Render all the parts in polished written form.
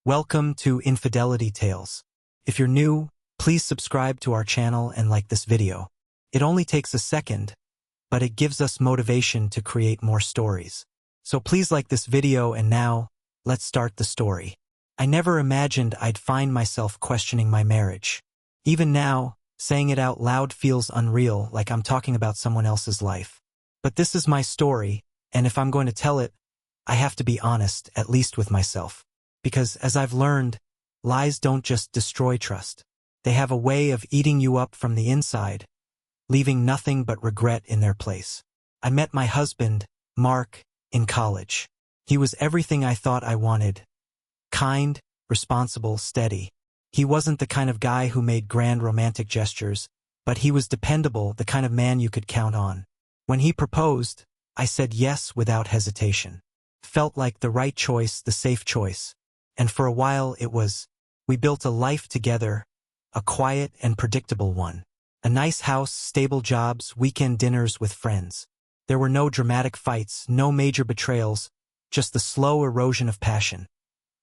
Welcome to Infidelity Tales. If you're new, please subscribe to our channel and like this video. It only takes a second, but it gives us motivation to create more stories. So please like this video, and now, let's start the story. I never imagined I'd find myself questioning my marriage. Even now, saying it out loud feels unreal, like I'm talking about someone else's life. But this is my story, and if I'm going to tell it, I have to be honest, at least with myself. Because, as I've learned, lies don't just destroy trust. They have a way of eating you up from the inside, leaving nothing but regret in their place. I met my husband, Mark, in college. He was everything I thought I wanted. Kind, responsible, steady. He wasn't the kind of guy who made grand romantic gestures, but he was dependable, the kind of man you could count on. When he proposed, I said yes without hesitation. Felt like the right choice, the safe choice. And for a while it was. We built a life together, a quiet and predictable one. A nice house, stable jobs, weekend dinners with friends. There were no dramatic fights, no major betrayals, just the slow erosion of passion.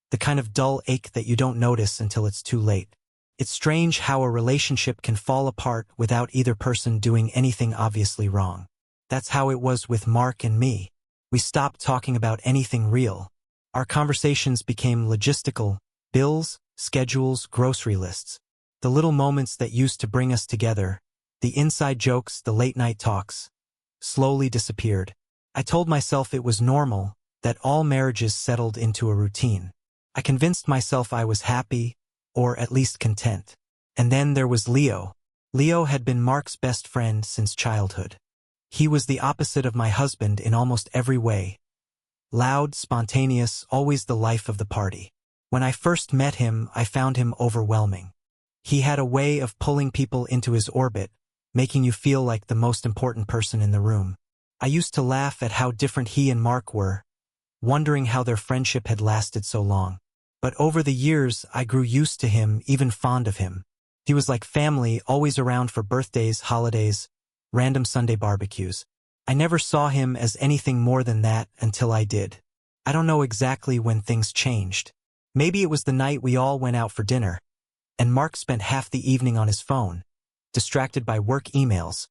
The kind of dull ache that you don't notice until it's too late. It's strange how a relationship can fall apart without either person doing anything obviously wrong. That's how it was with Mark and me. We stopped talking about anything real. Our conversations became logistical: bills, schedules, grocery lists. The little moments that used to bring us together, the inside jokes, the late-night talks, slowly disappeared. I told myself it was normal, that all marriages settled into a routine. I convinced myself I was happy, or at least content. And then there was Leo. Leo had been Mark's best friend since childhood. He was the opposite of my husband in almost every way. Loud, spontaneous, always the life of the party. When I first met him, I found him overwhelming. He had a way of pulling people into his orbit, making you feel like the most important person in the room. I used to laugh at how different he and Mark were, wondering how their friendship had lasted so long. But over the years, I grew used to him, even fond of him. He was like family, always around for birthdays, holidays, random Sunday barbecues. I never saw him as anything more than that until I did. I don't know exactly when things changed. Maybe it was the night we all went out for dinner, and Mark spent half the evening on his phone, distracted by work emails,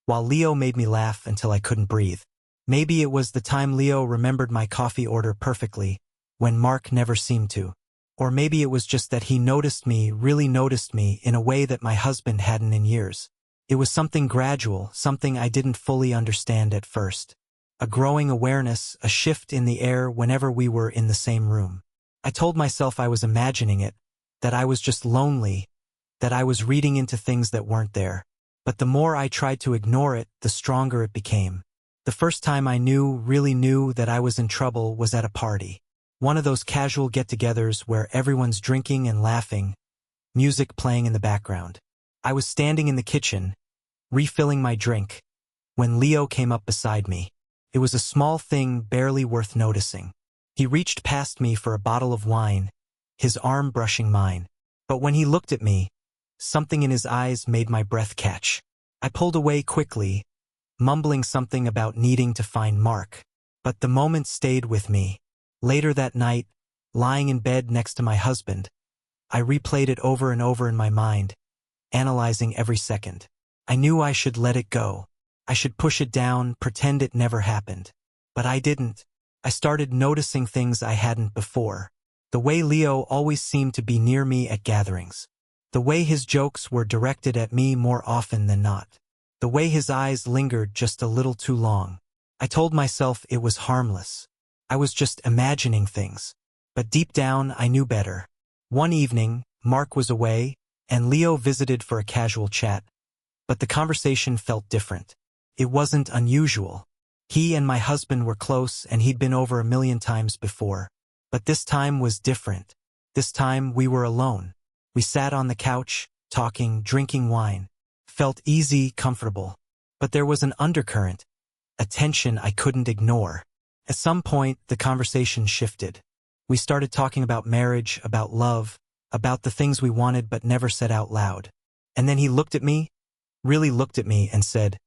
while Leo made me laugh until I couldn't breathe. Maybe it was the time Leo remembered my coffee order perfectly, when Mark never seemed to. Or maybe it was just that he noticed me, really noticed me, in a way that my husband hadn't in years. It was something gradual, something I didn't fully understand at first. A growing awareness, a shift in the air whenever we were in the same room. I told myself I was imagining it, that I was just lonely, that I was reading into things that weren't there. But the more I tried to ignore it, the stronger it became. The first time I really knew that I was in trouble was at a party. One of those casual get-togethers where everyone's drinking and laughing, music playing in the background. I was standing in the kitchen, refilling my drink, when Leo came up beside me. It was a small thing, barely worth noticing. He reached past me for a bottle of wine, his arm brushing mine. But when he looked at me, something in his eyes made my breath catch. I pulled away quickly, mumbling something about needing to find Mark. But the moment stayed with me. Later that night, lying in bed next to my husband, I replayed it over and over in my mind, analyzing every second. I knew I should let it go. I should push it down, pretend it never happened. But I didn't. I started noticing things I hadn't before. The way Leo always seemed to be near me at gatherings. The way his jokes were directed at me more often than not. The way his eyes lingered just a little too long. I told myself it was harmless. I was just imagining things. But deep down, I knew better. One evening, Mark was away, and Leo visited for a casual chat. But the conversation felt different. It wasn't unusual. He and my husband were close, and he'd been over 1,000,000 times before. But this time was different. This time we were alone. We sat on the couch, talking, drinking wine. Felt easy, comfortable. But there was an undercurrent, a tension I couldn't ignore. At some point, the conversation shifted. We started talking about marriage, about love, about the things we wanted but never said out loud. And then he looked at me, really looked at me, and said,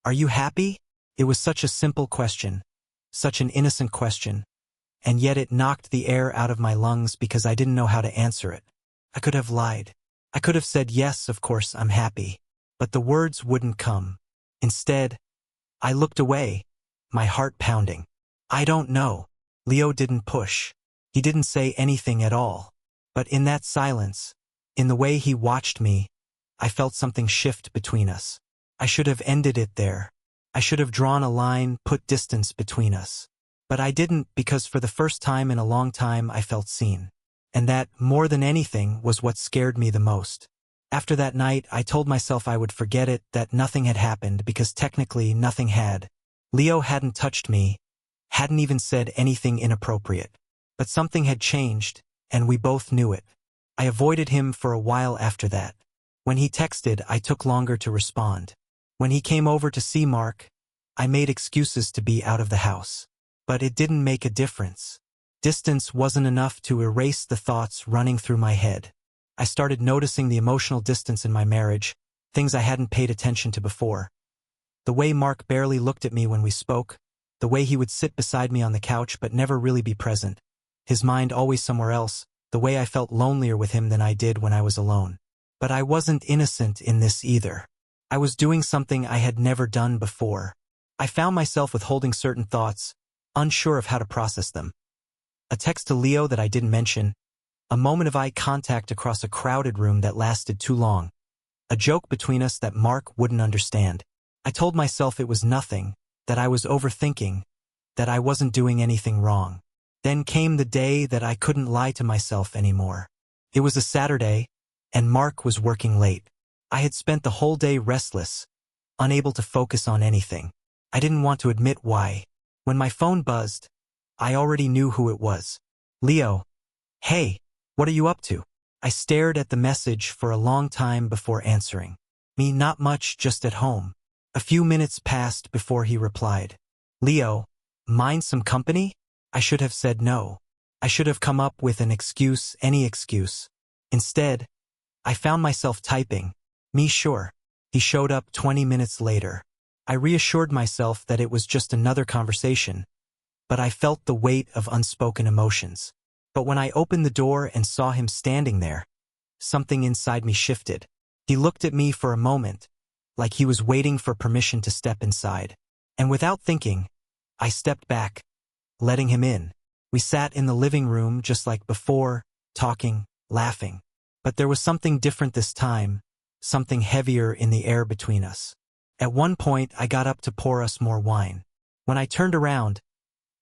"Are you happy?" It was such a simple question, such an innocent question, and yet it knocked the air out of my lungs because I didn't know how to answer it. I could have lied. I could have said, yes, of course, I'm happy. But the words wouldn't come. Instead, I looked away, my heart pounding. I don't know. Leo didn't push. He didn't say anything at all. But in that silence, in the way he watched me, I felt something shift between us. I should have ended it there. I should have drawn a line, put distance between us. But I didn't, because for the first time in a long time I felt seen. And that, more than anything, was what scared me the most. After that night, I told myself I would forget it, that nothing had happened, because technically nothing had. Leo hadn't touched me, hadn't even said anything inappropriate. But something had changed, and we both knew it. I avoided him for a while after that. When he texted, I took longer to respond. When he came over to see Mark, I made excuses to be out of the house. But it didn't make a difference. Distance wasn't enough to erase the thoughts running through my head. I started noticing the emotional distance in my marriage, things I hadn't paid attention to before. The way Mark barely looked at me when we spoke, the way he would sit beside me on the couch but never really be present, his mind always somewhere else, the way I felt lonelier with him than I did when I was alone. But I wasn't innocent in this either. I was doing something I had never done before. I found myself withholding certain thoughts, unsure of how to process them. A text to Leo that I didn't mention, a moment of eye contact across a crowded room that lasted too long, a joke between us that Mark wouldn't understand. I told myself it was nothing, that I was overthinking, that I wasn't doing anything wrong. Then came the day that I couldn't lie to myself anymore. It was a Saturday, and Mark was working late. I had spent the whole day restless, unable to focus on anything. I didn't want to admit why. When my phone buzzed, I already knew who it was. Leo. Hey, what are you up to? I stared at the message for a long time before answering. Me, not much, just at home. A few minutes passed before he replied. Leo, mind some company? I should have said no. I should have come up with an excuse, any excuse. Instead, I found myself typing. Me, sure. He showed up 20 minutes later. I reassured myself that it was just another conversation, but I felt the weight of unspoken emotions. But when I opened the door and saw him standing there, something inside me shifted. He looked at me for a moment, like he was waiting for permission to step inside. And without thinking, I stepped back, letting him in. We sat in the living room just like before, talking, laughing. But there was something different this time, something heavier in the air between us. At one point, I got up to pour us more wine. When I turned around,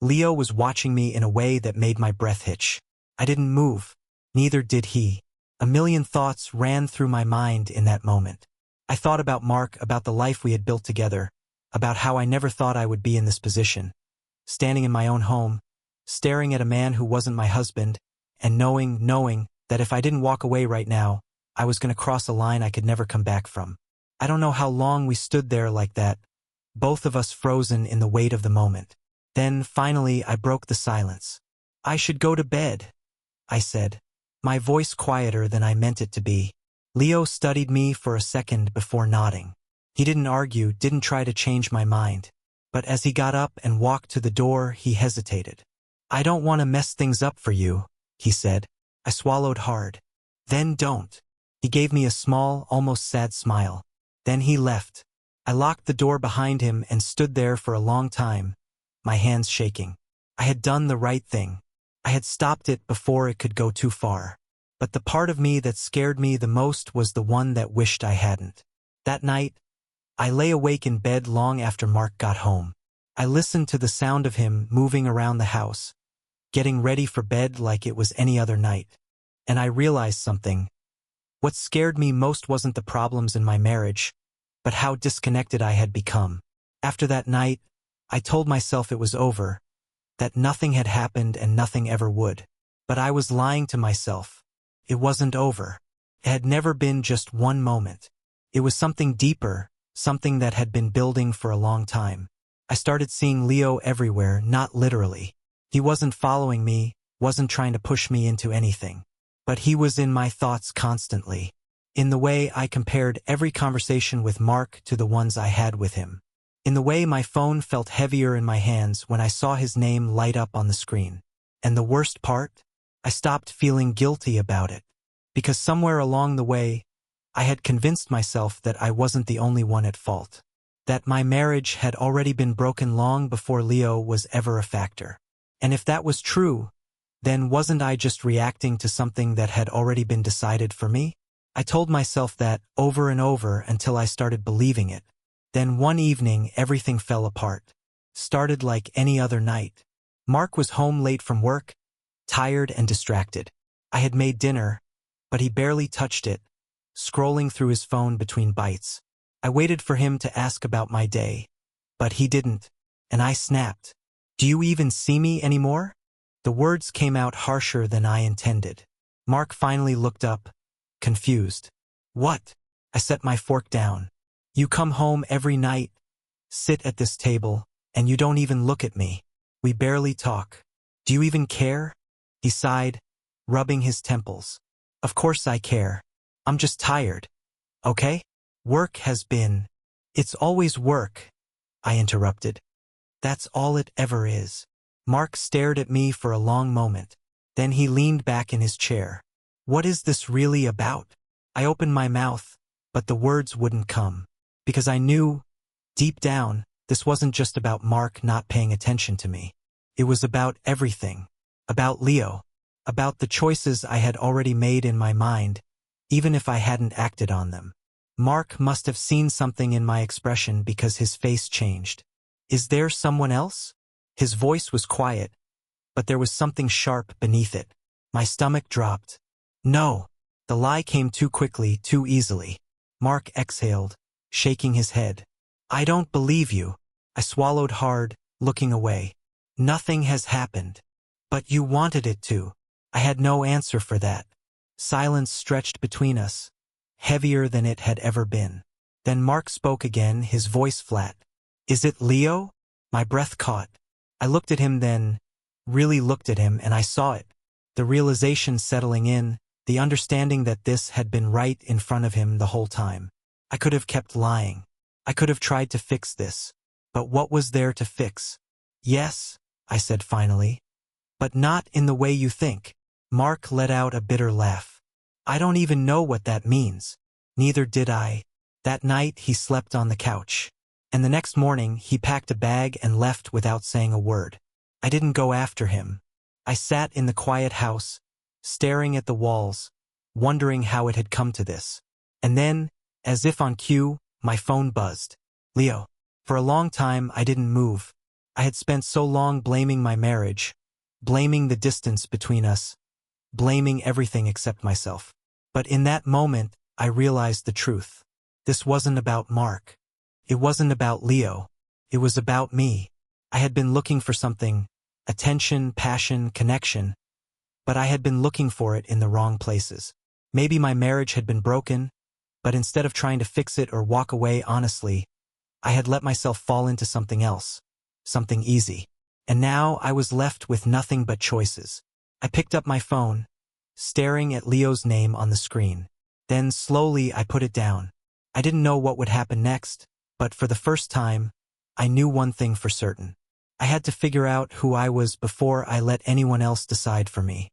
Leo was watching me in a way that made my breath hitch. I didn't move. Neither did he. A million thoughts ran through my mind in that moment. I thought about Mark, about the life we had built together, about how I never thought I would be in this position, standing in my own home, staring at a man who wasn't my husband, and knowing that if I didn't walk away right now, I was going to cross a line I could never come back from. I don't know how long we stood there like that, both of us frozen in the weight of the moment. Then, finally, I broke the silence. I should go to bed, I said, my voice quieter than I meant it to be. Leo studied me for a second before nodding. He didn't argue, didn't try to change my mind. But as he got up and walked to the door, he hesitated. I don't want to mess things up for you, he said. I swallowed hard. Then don't. He gave me a small, almost sad smile. Then he left. I locked the door behind him and stood there for a long time, my hands shaking. I had done the right thing. I had stopped it before it could go too far. But the part of me that scared me the most was the one that wished I hadn't. That night, I lay awake in bed long after Mark got home. I listened to the sound of him moving around the house, getting ready for bed like it was any other night. And I realized something. What scared me most wasn't the problems in my marriage, but how disconnected I had become. After that night, I told myself it was over, that nothing had happened and nothing ever would. But I was lying to myself. It wasn't over. It had never been just one moment. It was something deeper, something that had been building for a long time. I started seeing Leo everywhere, not literally. He wasn't following me, wasn't trying to push me into anything. But he was in my thoughts constantly. In the way I compared every conversation with Mark to the ones I had with him. In the way my phone felt heavier in my hands when I saw his name light up on the screen. And the worst part? I stopped feeling guilty about it. Because somewhere along the way, I had convinced myself that I wasn't the only one at fault. That my marriage had already been broken long before Leo was ever a factor. And if that was true, then wasn't I just reacting to something that had already been decided for me? I told myself that over and over until I started believing it. Then one evening, everything fell apart. Started like any other night. Mark was home late from work, tired and distracted. I had made dinner, but he barely touched it, scrolling through his phone between bites. I waited for him to ask about my day, but he didn't, and I snapped. "Do you even see me anymore?" The words came out harsher than I intended. Mark finally looked up, confused. "What?" I set my fork down. "You come home every night, sit at this table, and you don't even look at me. We barely talk. Do you even care?" He sighed, rubbing his temples. "Of course I care. I'm just tired. Okay? Work has been—" "It's always work," I interrupted. "That's all it ever is." Mark stared at me for a long moment. Then he leaned back in his chair. "What is this really about?" I opened my mouth, but the words wouldn't come. Because I knew, deep down, this wasn't just about Mark not paying attention to me. It was about everything. About Leo. About the choices I had already made in my mind, even if I hadn't acted on them. Mark must have seen something in my expression because his face changed. "Is there someone else?" His voice was quiet, but there was something sharp beneath it. My stomach dropped. "No." The lie came too quickly, too easily. Mark exhaled, shaking his head. "I don't believe you." I swallowed hard, looking away. "Nothing has happened." "But you wanted it to." I had no answer for that. Silence stretched between us, heavier than it had ever been. Then Mark spoke again, his voice flat. "Is it Leo?" My breath caught. I looked at him then, really looked at him, and I saw it. The realization settling in, the understanding that this had been right in front of him the whole time. I could have kept lying. I could have tried to fix this. But what was there to fix? "Yes," I said finally. "But not in the way you think." Mark let out a bitter laugh. "I don't even know what that means." Neither did I. That night he slept on the couch. And the next morning he packed a bag and left without saying a word. I didn't go after him. I sat in the quiet house, staring at the walls, wondering how it had come to this. And then, as if on cue, my phone buzzed. "Leo." For a long time I didn't move. I had spent so long blaming my marriage, blaming the distance between us, blaming everything except myself. But in that moment, I realized the truth. This wasn't about Mark. It wasn't about Leo. It was about me. I had been looking for something, attention, passion, connection, but I had been looking for it in the wrong places. Maybe my marriage had been broken, but instead of trying to fix it or walk away honestly, I had let myself fall into something else, something easy. And now I was left with nothing but choices. I picked up my phone, staring at Leo's name on the screen. Then slowly I put it down. I didn't know what would happen next, but for the first time, I knew one thing for certain. I had to figure out who I was before I let anyone else decide for me.